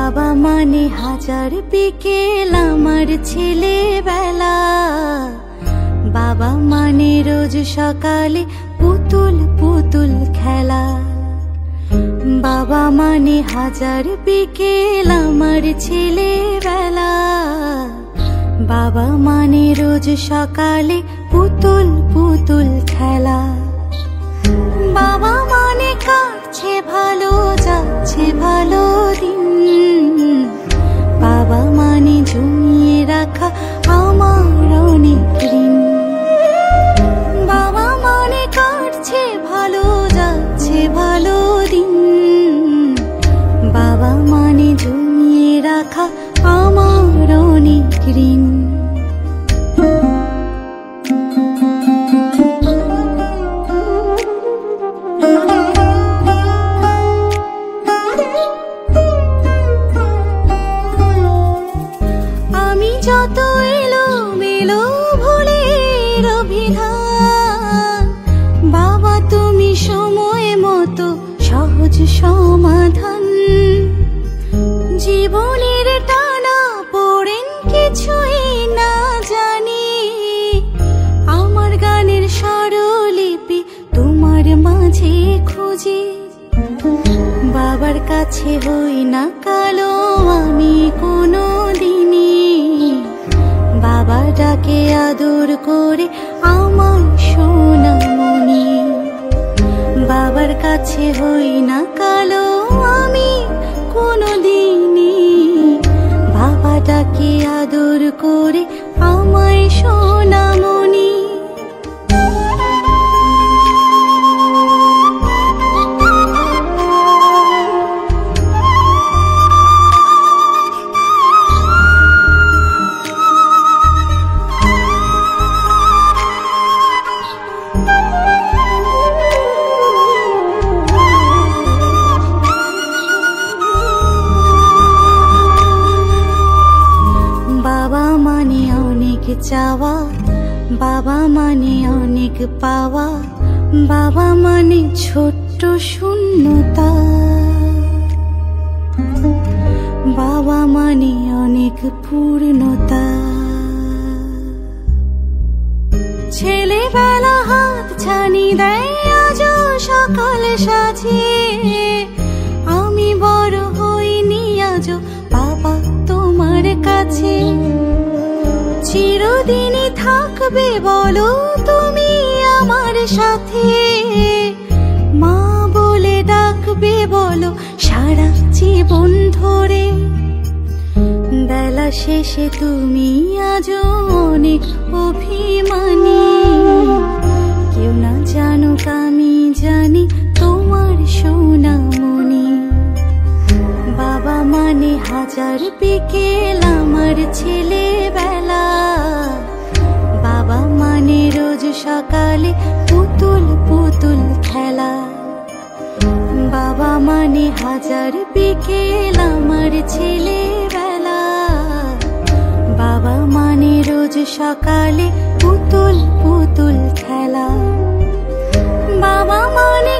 বাবা মানে হাজার বিকেল আমার ছেলেবেলা, বাবা মানে রোজ সকালে পুতুল পুতুল খেলা। বাবা মানে হাজার বিকেল আমার ছেলেবেলা, বাবা মানে রোজ সকালে পুতুল পুতুল খেলা। বাবা মানে কাটছে ভালো যাচ্ছে ভালো দিন, বাবা মানে জমিয়ে রাখা আমার অনেক ঋণ। বাবা মানে কাটছে ভালো যাচ্ছে ভালো দিন, বাবা মানে জমিয়ে রাখা আমার অনেক ঋণ। যত এলো মেলো ভুলের অভিধান, বাবা তুমি সময় মতো সহজ সমাধান। জীবনের টানা পড়েন কিছুই না জানি, আমার গানের স্বরলিপি তোমার মাঝে খুঁজি। বাবার কাছে হই না কালো আমি কোনো দিনই, বাবা ডাকে আদর করে আমার সোনামণি। বাবার কাছে হই না কালো আমি কোনো দিনই, বাবা ডাকে আদর করে আমায় সোনামণি। বাবা মানে অনেক চাওয়া, বাবা মানে অনেক পাওয়া, বাবা মানে ছোট্ট শূন্যতা। বাবা মানে অনেক পূর্ণতা। ছেলেবেলা হাত ছানি দেয় আজও সকাল সাজিয়ে, আমি বড় হইনি আজও বাবা তোমার কাছে। চিরদিনই থাকবে বলো তুমি আমার সাথে, মা বলে ডাকবে বলো সারা জীবন ধরে। বেলা শেষে তুমি আজও অনেক অভিমানী, কেউ না জানুক আমি জানি তোমার সোনামণি। বাবা মানে হাজার বিকেল আমার ছেলেবেলা, বাবা মানে রোজ সকালে পুতুল পুতুল খেলা। বাবা মানে হাজার বিকেল আমার ছেলেবেলা, বাবা মানে রোজ সকালে পুতুল পুতুল খেলা। বাবা মানে